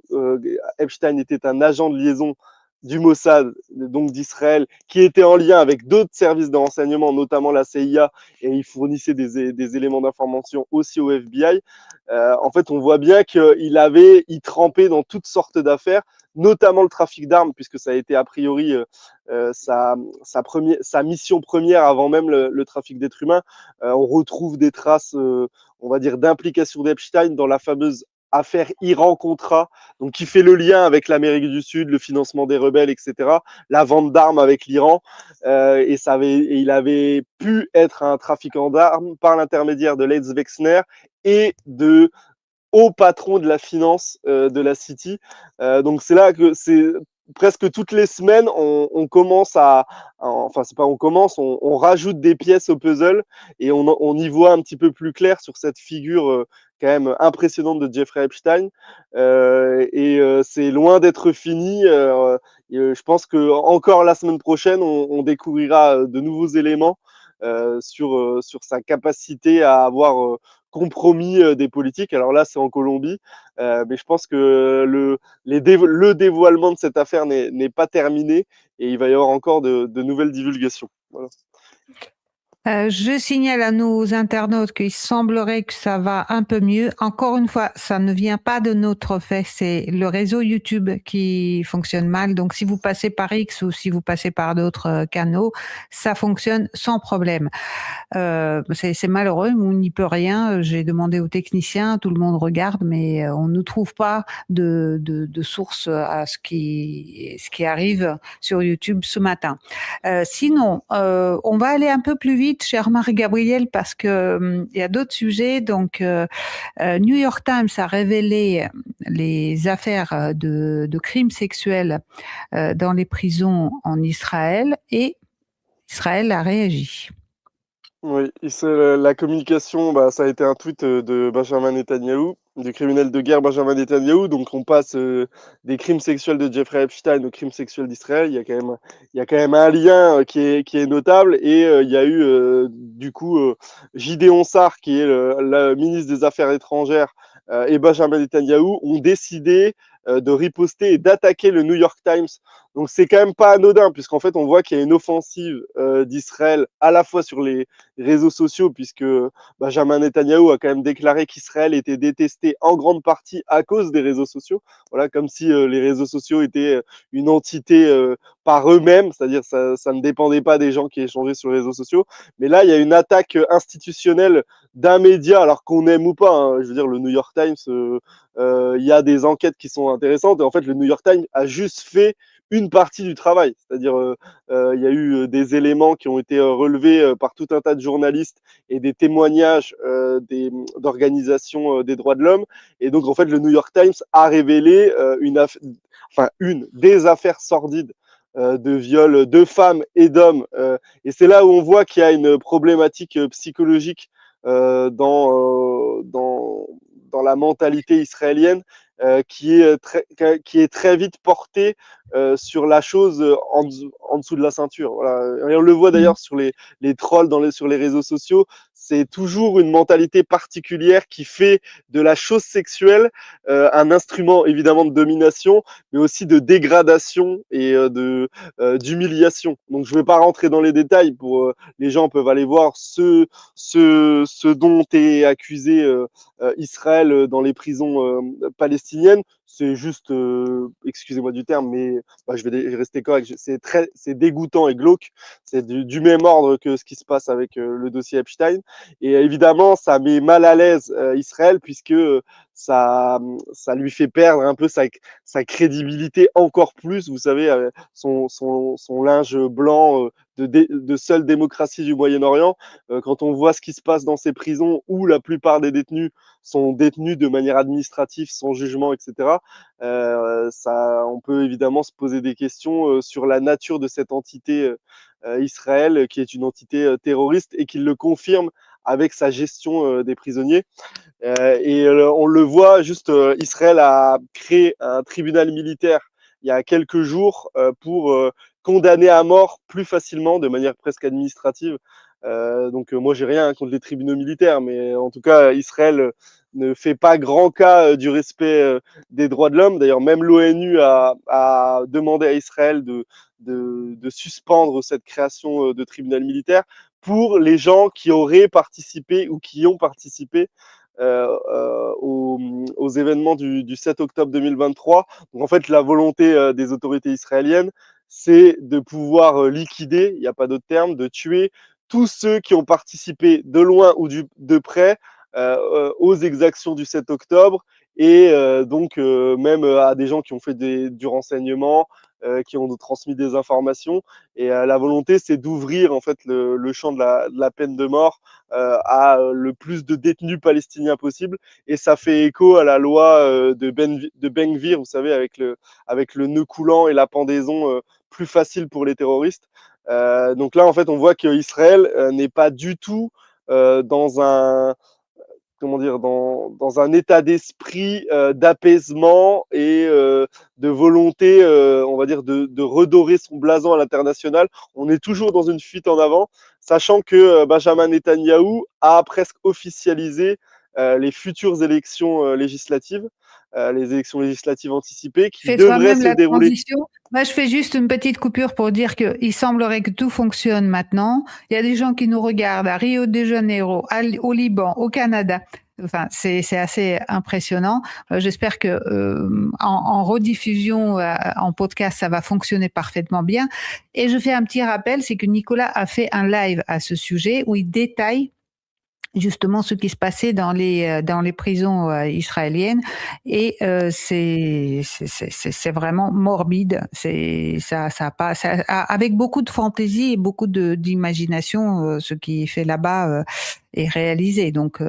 Epstein était un agent de liaison du Mossad, donc d'Israël, qui était en lien avec d'autres services de renseignement, notamment la CIA, et il fournissait des éléments d'information aussi au FBI. En fait, on voit bien il trempait dans toutes sortes d'affaires, notamment le trafic d'armes, puisque ça a été a priori sa mission première avant même le trafic d'êtres humains. On retrouve des traces, on va dire, d'implication d'Epstein dans la fameuse affaire Iran-Contra, donc qui fait le lien avec l'Amérique du Sud, le financement des rebelles, etc., la vente d'armes avec l'Iran, et il avait pu être un trafiquant d'armes par l'intermédiaire de Leitz Wexner et de haut patron de la finance de la City. Donc c'est là que c'est presque toutes les semaines, on commence enfin c'est pas on commence, on rajoute des pièces au puzzle et on y voit un petit peu plus clair sur cette figure quand même impressionnante de Jeffrey Epstein. C'est loin d'être fini. Je pense que encore la semaine prochaine, on découvrira de nouveaux éléments sur sa capacité à avoir compromis des politiques. Alors là, c'est en Colombie, mais je pense que le dévoilement de cette affaire n'est pas terminé et il va y avoir encore de nouvelles divulgations. Voilà. Je signale à nos internautes qu'il semblerait que ça va un peu mieux. Encore une fois, ça ne vient pas de notre fait, c'est le réseau YouTube qui fonctionne mal. Donc, si vous passez par X ou si vous passez par d'autres canaux, ça fonctionne sans problème. C'est malheureux, mais on n'y peut rien. J'ai demandé aux techniciens, tout le monde regarde, mais on ne trouve pas de source à ce qui arrive sur YouTube ce matin. Sinon, on va aller un peu plus vite suite, cher Marie-Gabrielle, parce que il y a d'autres sujets. Donc, New York Times a révélé les affaires de crimes sexuels dans les prisons en Israël et Israël a réagi. Oui, la communication, ça a été un tweet de Benjamin Netanyahou, du criminel de guerre Benjamin Netanyahou. Donc on passe des crimes sexuels de Jeffrey Epstein aux crimes sexuels d'Israël. Il y a quand même un lien qui est notable. Et il y a eu du coup Gideon Sar, qui est le ministre des Affaires étrangères, et Benjamin Netanyahou ont décidé de riposter et d'attaquer le New York Times. Donc c'est quand même pas anodin, puisqu'en fait on voit qu'il y a une offensive d'Israël à la fois sur les réseaux sociaux, puisque Benjamin Netanyahou a quand même déclaré qu'Israël était détesté en grande partie à cause des réseaux sociaux. Voilà, comme si les réseaux sociaux étaient une entité par eux-mêmes, c'est-à-dire ça ne dépendait pas des gens qui échangeaient sur les réseaux sociaux. Mais là, il y a une attaque institutionnelle d'un média, alors qu'on aime ou pas. Hein, je veux dire, le New York Times, il y a des enquêtes qui sont intéressantes. Et en fait, le New York Times a juste fait une partie du travail. C'est-à-dire, il y a eu des éléments qui ont été relevés par tout un tas de journalistes et des témoignages d'organisations des droits de l'homme. Et donc, en fait, le New York Times a révélé une des affaires sordides de viol de femmes et d'hommes. Et c'est là où on voit qu'il y a une problématique psychologique dans la mentalité israélienne qui est très vite portée sur la chose en dessous de la ceinture. Voilà. Et on le voit d'ailleurs sur les trolls sur les réseaux sociaux. C'est toujours une mentalité particulière qui fait de la chose sexuelle un instrument évidemment de domination, mais aussi de dégradation et d'humiliation. Donc je ne vais pas rentrer dans les détails. Les gens peuvent aller voir ce dont est accusé Israël dans les prisons palestiniennes. C'est juste, excusez-moi du terme, mais je vais rester correct. C'est dégoûtant et glauque. C'est du même ordre que ce qui se passe avec le dossier Epstein. Et évidemment, ça met mal à l'aise Israël, puisque ça, ça lui fait perdre un peu sa crédibilité encore plus. Vous savez, son linge blanc de seule démocratie du Moyen-Orient. Quand on voit ce qui se passe dans ces prisons où la plupart des détenus sont détenus de manière administrative, sans jugement, etc., on peut évidemment se poser des questions sur la nature de cette entité Israël, qui est une entité terroriste et qui le confirme avec sa gestion des prisonniers. On le voit, Israël a créé un tribunal militaire il y a quelques jours pour condamner à mort plus facilement, de manière presque administrative. Donc moi, j'ai rien contre les tribunaux militaires, mais en tout cas, Israël ne fait pas grand cas du respect des droits de l'homme. D'ailleurs, même l'ONU a demandé à Israël de suspendre cette création de tribunal militaire pour les gens qui auraient participé ou qui ont participé aux événements du 7 octobre 2023. Donc en fait, la volonté des autorités israéliennes, c'est de pouvoir liquider, il n'y a pas d'autre terme, de tuer tous ceux qui ont participé de loin ou de près aux exactions du 7 octobre et donc même à des gens qui ont fait du renseignement, qui ont transmis des informations. Et la volonté, c'est d'ouvrir en fait le champ de la peine de mort à le plus de détenus palestiniens possible. Et ça fait écho à la loi de Ben Gvir, vous savez, avec le nœud coulant et la pendaison plus facile pour les terroristes. Donc là, en fait, on voit qu'Israël n'est pas du tout dans un dans un état d'esprit d'apaisement et de volonté, on va dire, de redorer son blason à l'international. On est toujours dans une fuite en avant, sachant que Benjamin Netanyahou a presque officialisé les futures élections législatives, les élections législatives anticipées qui Fais devraient toi-même se la dérouler. transition. Moi, je fais juste une petite coupure pour dire qu'il semblerait que tout fonctionne maintenant. Il y a des gens qui nous regardent à Rio de Janeiro, au Liban, au Canada. Enfin, c'est assez impressionnant. J'espère que en rediffusion, en podcast, ça va fonctionner parfaitement bien. Et je fais un petit rappel, c'est que Nicolas a fait un live à ce sujet où il détaille justement ce qui se passait dans les prisons israéliennes et c'est vraiment morbide. C'est ça a pas ça avec beaucoup de fantaisie et beaucoup d'imagination, ce qui est fait là-bas est réalisé. Donc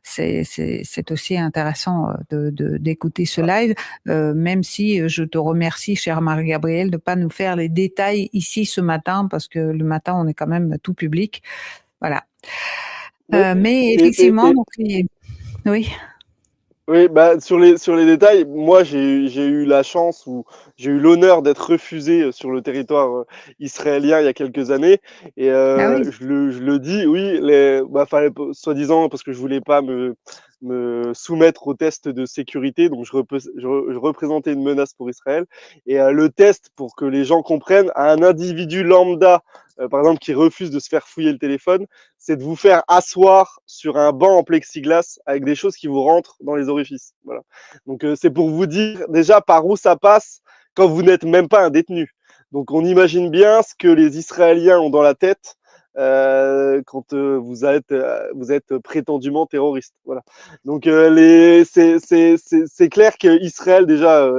c'est aussi intéressant d'écouter ce live, même si je te remercie, chère Marie-Gabrielle, de pas nous faire les détails ici ce matin, parce que le matin on est quand même tout public. Voilà. Mais Et, et, effectivement, et, donc oui. Oui, bah, sur les détails, moi j'ai eu la chance ou j'ai eu l'honneur d'être refusé sur le territoire israélien il y a quelques années. Et Ah oui. je le dis, oui, fallait soi-disant parce que je voulais pas me soumettre au test de sécurité, donc je représentais une menace pour Israël. Et le test, pour que les gens comprennent, à un individu lambda, par exemple, qui refuse de se faire fouiller le téléphone, c'est de vous faire asseoir sur un banc en plexiglas avec des choses qui vous rentrent dans les orifices. Voilà. Donc c'est pour vous dire déjà par où ça passe quand vous n'êtes même pas un détenu. Donc on imagine bien ce que les Israéliens ont dans la tête quand vous êtes prétendument terroriste. Voilà. Donc c'est clair qu'Israël déjà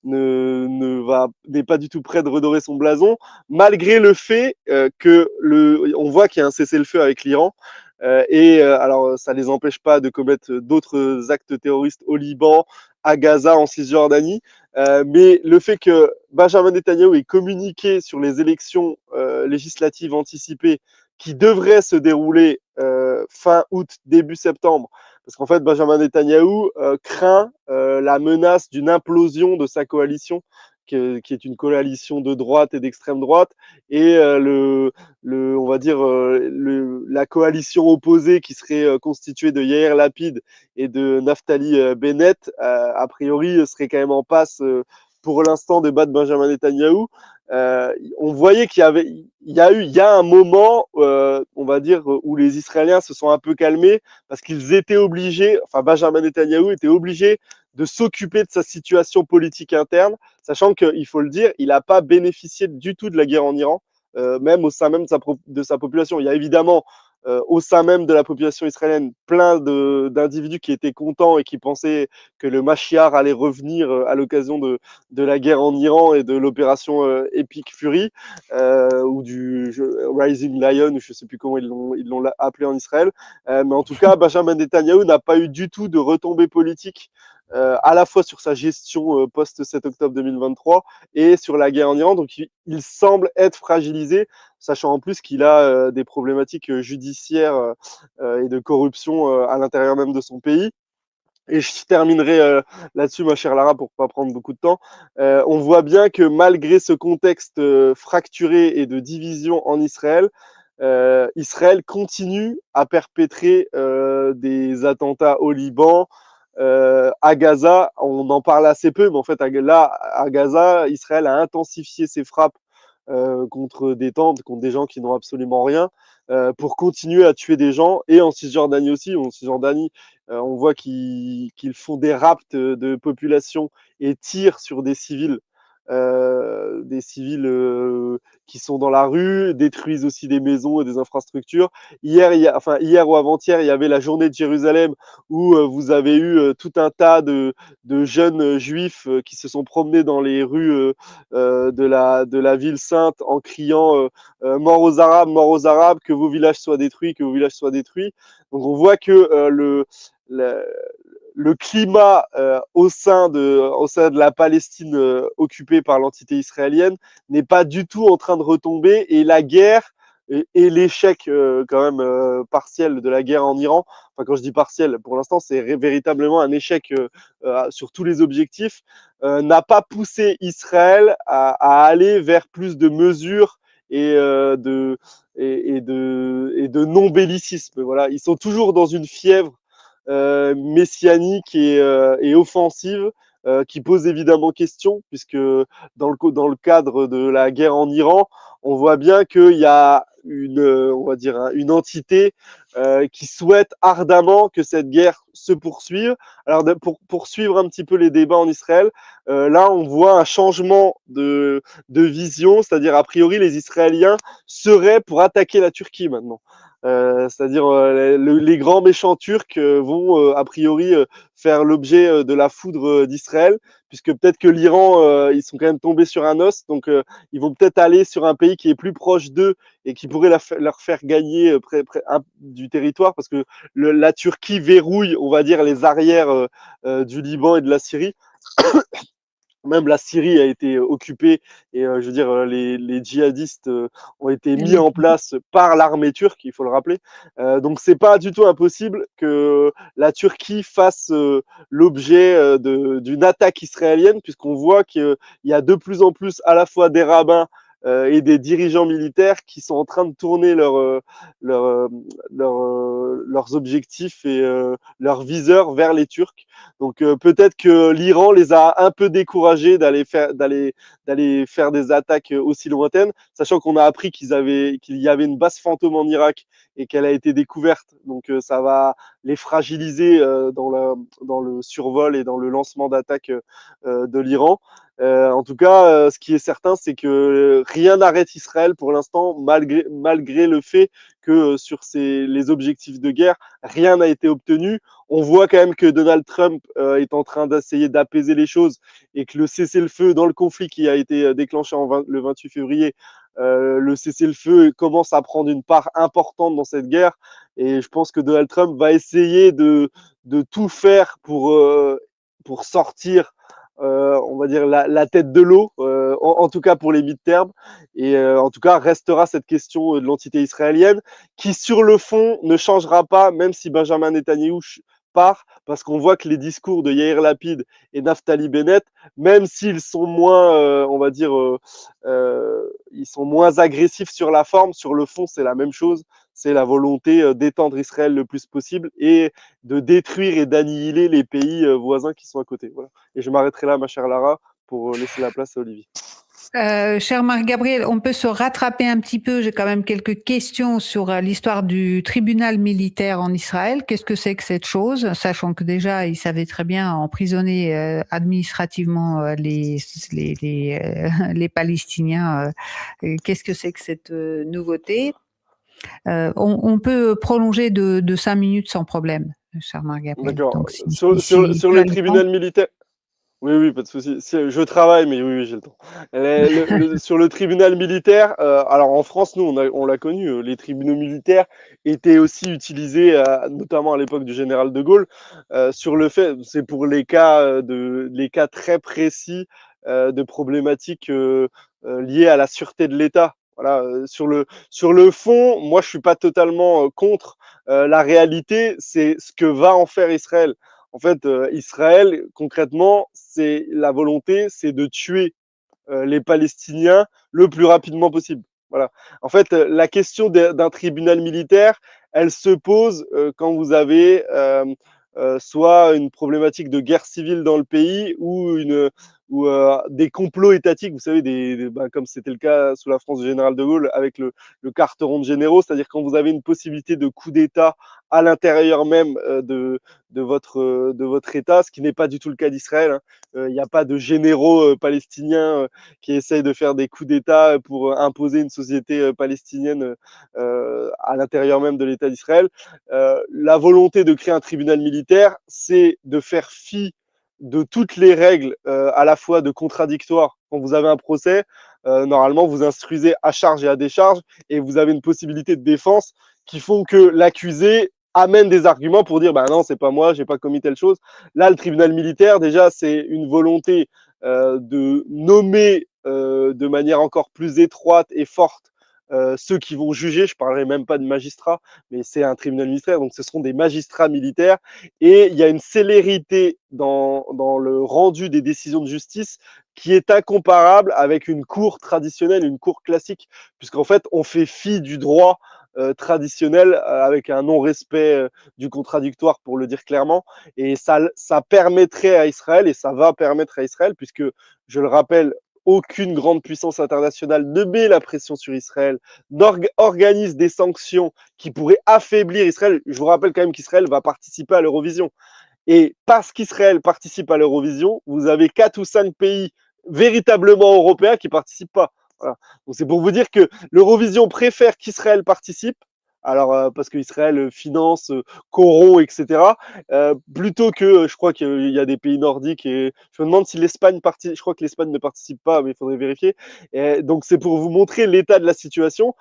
n'est pas du tout prêt de redorer son blason, malgré le fait on voit qu'il y a un cessez-le-feu avec l'Iran. Alors, ça ne les empêche pas de commettre d'autres actes terroristes au Liban, à Gaza, en Cisjordanie. Mais le fait que Benjamin Netanyahou ait communiqué sur les élections législatives anticipées qui devraient se dérouler fin août, début septembre, parce qu'en fait, Benjamin Netanyahou craint la menace d'une implosion de sa coalition, qui est une coalition de droite et d'extrême droite, et on va dire la coalition opposée qui serait constituée de Yair Lapid et de Naftali Bennett, a priori, serait quand même en passe pour l'instant de battre Benjamin Netanyahou. On voyait il y a un moment, on va dire, où les Israéliens se sont un peu calmés parce qu'ils étaient obligés, enfin Benjamin Netanyahou était obligé de s'occuper de sa situation politique interne, sachant qu'il faut le dire, il n'a pas bénéficié du tout de la guerre en Iran, même au sein même de sa population. Il y a évidemment au sein même de la population israélienne plein d'individus qui étaient contents et qui pensaient que le Mashiach allait revenir à l'occasion de la guerre en Iran et de l'opération Epic Fury ou du Rising Lion, je ne sais plus comment ils l'ont appelé en Israël. Mais en tout cas, Benjamin Netanyahou n'a pas eu du tout de retombées politiques à la fois sur sa gestion post-7 octobre 2023 et sur la guerre en Iran. Donc il semble être fragilisé, sachant en plus qu'il a des problématiques judiciaires et de corruption à l'intérieur même de son pays. Et je terminerai là-dessus, ma chère Lara, pour pas prendre beaucoup de temps. On voit bien que malgré ce contexte fracturé et de division en Israël, Israël continue à perpétrer des attentats au Liban, à Gaza. On en parle assez peu, mais en fait, à Gaza, Israël a intensifié ses frappes contre des tentes, contre des gens qui n'ont absolument rien, pour continuer à tuer des gens. Et en Cisjordanie aussi. En Cisjordanie, on voit qu'ils font des rapts de population et tirent sur des civils qui sont dans la rue, détruisent aussi des maisons et des infrastructures. Hier ou avant-hier, il y avait la journée de Jérusalem où vous avez eu tout un tas de jeunes juifs qui se sont promenés dans les rues de la ville sainte en criant mort aux Arabes, que vos villages soient détruits, que vos villages soient détruits. Donc on voit que le, le climat au sein de la Palestine occupée par l'entité israélienne n'est pas du tout en train de retomber, et la guerre et l'échec quand même partiel de la guerre en Iran, enfin quand je dis partiel, pour l'instant c'est véritablement un échec sur tous les objectifs, n'a pas poussé Israël à aller vers plus de mesures et de non-bellicisme. Voilà. Ils sont toujours dans une fièvre messianique et offensive, qui pose évidemment question, puisque dans le cadre de la guerre en Iran, on voit bien qu'il y a on va dire, une entité qui souhaite ardemment que cette guerre se poursuive. Alors, pour poursuivre un petit peu les débats en Israël, là, on voit un changement de vision, c'est-à-dire, a priori, les Israéliens seraient pour attaquer la Turquie maintenant. C'est-à-dire les grands méchants turcs vont a priori faire l'objet de la foudre d'Israël, puisque peut-être que l'Iran, ils sont quand même tombés sur un os, donc ils vont peut-être aller sur un pays qui est plus proche d'eux et qui pourrait leur faire gagner du territoire, parce que la Turquie verrouille, on va dire, les arrières du Liban et de la Syrie. Même la Syrie a été occupée et je veux dire les djihadistes ont été mis en place par l'armée turque, il faut le rappeler. Donc c'est pas du tout impossible que la Turquie fasse l'objet d'une attaque israélienne, puisqu'on voit qu'il y a de plus en plus à la fois des rabbins et des dirigeants militaires qui sont en train de tourner leur, leurs objectifs et leurs viseurs vers les Turcs. Donc peut-être que l'Iran les a un peu découragés d'aller faire des attaques aussi lointaines, sachant qu'on a appris qu'il y avait une base fantôme en Irak et qu'elle a été découverte. Donc ça va les fragiliser dans le survol et dans le lancement d'attaques de l'Iran. En tout cas, ce qui est certain, c'est que rien n'arrête Israël pour l'instant, malgré le fait que sur les objectifs de guerre, rien n'a été obtenu. On voit quand même que Donald Trump est en train d'essayer d'apaiser les choses et que le cessez-le-feu dans le conflit qui a été déclenché le 28 février, le cessez-le-feu commence à prendre une part importante dans cette guerre. Et je pense que Donald Trump va essayer de tout faire pour sortir on va dire la tête de l'eau, en tout cas pour les mid-terms. Et en tout cas, restera cette question de l'entité israélienne qui, sur le fond, ne changera pas, même si Benjamin Netanyahou part, parce qu'on voit que les discours de Yair Lapid et Naftali Bennett, même s'ils sont moins, on va dire, ils sont moins agressifs sur la forme, sur le fond, c'est la même chose. C'est la volonté d'étendre Israël le plus possible et de détruire et d'annihiler les pays voisins qui sont à côté. Voilà. Et je m'arrêterai là, ma chère Lara, pour laisser la place à Olivier. Cher Marc-Gabriel, on peut se rattraper un petit peu. J'ai quand même quelques questions sur l'histoire du tribunal militaire en Israël. Qu'est-ce que c'est que cette chose? Sachant que déjà, ils savaient très bien emprisonner administrativement les Palestiniens. Qu'est-ce que c'est que cette nouveauté? On peut prolonger de 5 minutes sans problème, cher Marc-Gabriel. D'accord. Donc, Sur le tribunal militaire. Oui, oui, pas de souci. Je travaille, mais oui, oui, j'ai le temps. Sur le tribunal militaire, alors en France, nous, on l'a connu, les tribunaux militaires étaient aussi utilisés, notamment à l'époque du général de Gaulle, sur le fait, c'est pour les cas très précis de problématiques liées à la sûreté de l'État. Voilà, sur le fond, moi, je suis pas totalement contre. La réalité, c'est ce que va en faire Israël. En fait, Israël, concrètement, c'est la volonté, c'est de tuer les Palestiniens le plus rapidement possible. Voilà. En fait, la question d'un tribunal militaire, elle se pose quand vous avez soit une problématique de guerre civile dans le pays ou des complots étatiques, vous savez, comme c'était le cas sous la France du général de Gaulle avec le carteron de généraux, c'est-à-dire quand vous avez une possibilité de coup d'État à l'intérieur même de votre État, ce qui n'est pas du tout le cas d'Israël. Hein. Il n'y a pas de généraux palestiniens qui essayent de faire des coups d'État pour imposer une société palestinienne à l'intérieur même de l'État d'Israël. La volonté de créer un tribunal militaire, c'est de faire fi de toutes les règles à la fois de contradictoire. Quand vous avez un procès, normalement, vous instruisez à charge et à décharge et vous avez une possibilité de défense qui font que l'accusé amène des arguments pour dire bah non, c'est pas moi, j'ai pas commis telle chose. Là, le tribunal militaire, déjà, c'est une volonté de nommer de manière encore plus étroite et forte ceux qui vont juger. Je parlerai même pas de magistrats, mais c'est un tribunal militaire, donc ce seront des magistrats militaires. Et il y a une célérité dans le rendu des décisions de justice qui est incomparable avec une cour traditionnelle, une cour classique, puisqu'en fait, on fait fi du droit traditionnel avec un non-respect du contradictoire, pour le dire clairement. Et ça permettrait à Israël, et ça va permettre à Israël, puisque, je le rappelle, aucune grande puissance internationale ne met la pression sur Israël, organise des sanctions qui pourraient affaiblir Israël. Je vous rappelle quand même qu'Israël va participer à l'Eurovision. Et parce qu'Israël participe à l'Eurovision, vous avez 4 ou 5 pays véritablement européens qui ne participent pas. Voilà. Donc c'est pour vous dire que l'Eurovision préfère qu'Israël participe alors parce qu'Israël finance, corrompt, etc. Plutôt que, je crois qu'il y a des pays nordiques et je me demande si l'Espagne participe. Je crois que l'Espagne ne participe pas, mais il faudrait vérifier. Et donc c'est pour vous montrer l'état de la situation.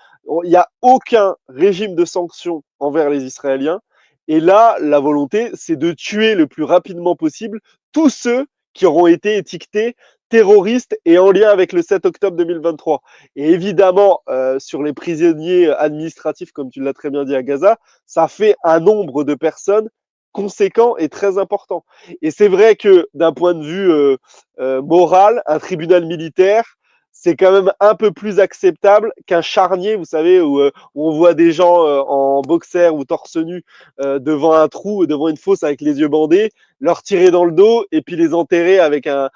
Il n'y a aucun régime de sanctions envers les Israéliens. Et là, la volonté, c'est de tuer le plus rapidement possible tous ceux qui auront été étiquetés terroristes et en lien avec le 7 octobre 2023. Et évidemment, sur les prisonniers administratifs, comme tu l'as très bien dit à Gaza, ça fait un nombre de personnes conséquent et très important. Et c'est vrai que d'un point de vue moral, un tribunal militaire, c'est quand même un peu plus acceptable qu'un charnier, vous savez, où on voit des gens en boxer ou torse nu devant un trou, devant une fosse avec les yeux bandés, leur tirer dans le dos et puis les enterrer avec un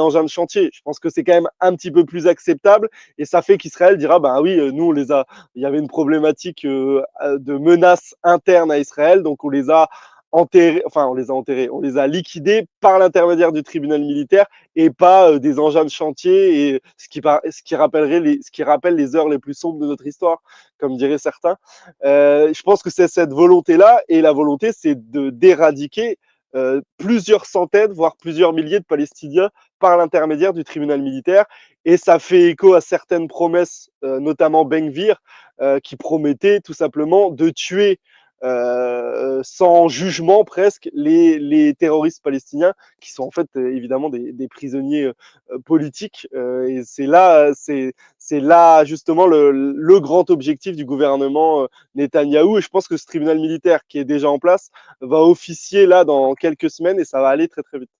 engin de chantier. Je pense que c'est quand même un petit peu plus acceptable et ça fait qu'Israël dira, bah oui, nous on les a, il y avait une problématique de menace interne à Israël, donc on les a enterrés, enfin on les a enterrés, on les a liquidés par l'intermédiaire du tribunal militaire et pas des engins de chantier et ce qui rappelle les heures les plus sombres de notre histoire, comme diraient certains. Je pense que c'est cette volonté-là et la volonté, c'est d'éradiquer plusieurs centaines, voire plusieurs milliers de Palestiniens par l'intermédiaire du tribunal militaire. Et ça fait écho à certaines promesses, notamment Ben Gvir, qui promettait tout simplement de tuer sans jugement presque les terroristes palestiniens qui sont en fait évidemment des prisonniers politiques et c'est là justement le grand objectif du gouvernement Netanyahou et je pense que ce tribunal militaire qui est déjà en place va officier là dans quelques semaines et ça va aller très très vite.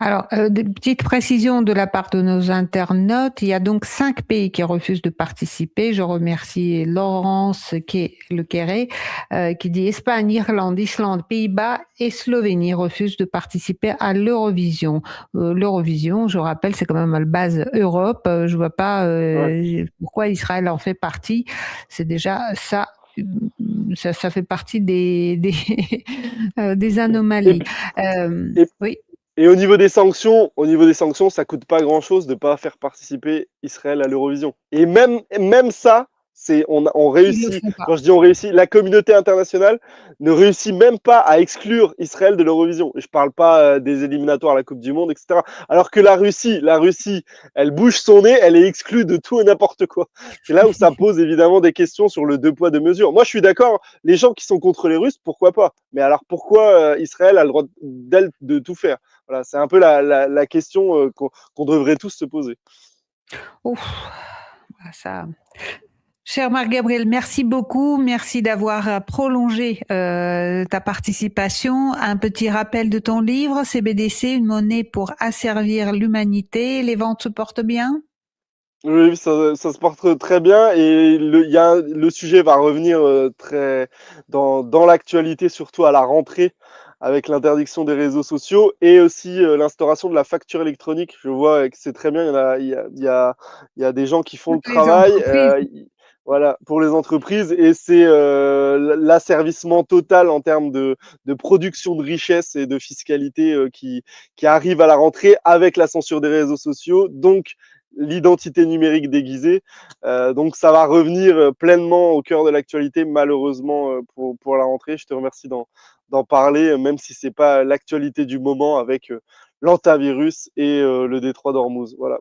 Alors, des petites précisions de la part de nos internautes. Il y a donc 5 pays qui refusent de participer. Je remercie Laurence Lequeré, qui dit Espagne, Irlande, Islande, Pays-Bas et Slovénie refusent de participer à l'Eurovision. L'Eurovision, je rappelle, c'est quand même à la base Europe. Je vois pas Ouais. pourquoi Israël en fait partie. C'est déjà ça. Ça fait partie des Et, anomalies. et, Oui. Et au niveau des sanctions, ça coûte pas grand-chose de pas faire participer Israël à l'Eurovision. Et même ça, on Ils le réussit. font pas. Quand je dis on réussit, la communauté internationale ne réussit même pas à exclure Israël de l'Eurovision. Et je parle pas des éliminatoires à la Coupe du Monde, etc. Alors que la Russie, elle bouge son nez, elle est exclue de tout et n'importe quoi. C'est là où ça pose évidemment des questions sur le deux poids deux mesures. Moi, je suis d'accord. Les gens qui sont contre les Russes, pourquoi pas? Mais alors pourquoi Israël a le droit de tout faire? Voilà, c'est un peu la question qu'on devrait tous se poser. Ouf, ça. Cher Marc-Gabriel, merci beaucoup. Merci d'avoir prolongé ta participation. Un petit rappel de ton livre, CBDC, une monnaie pour asservir l'humanité. Les ventes se portent bien? Oui, ça se porte très bien et le sujet va revenir dans l'actualité, surtout à la rentrée, avec l'interdiction des réseaux sociaux et aussi l'instauration de la facture électronique. Je vois que c'est très bien, il y a des gens qui font le Toutes les travail entreprises. voilà, pour les entreprises et c'est l'asservissement total en termes de production de richesse et de fiscalité qui arrive à la rentrée avec la censure des réseaux sociaux. Donc, l'identité numérique déguisée. Donc ça va revenir pleinement au cœur de l'actualité, malheureusement, pour la rentrée. Je te remercie d'en parler, même si ce n'est pas l'actualité du moment avec l'antivirus et le détroit d'Ormuz. Voilà.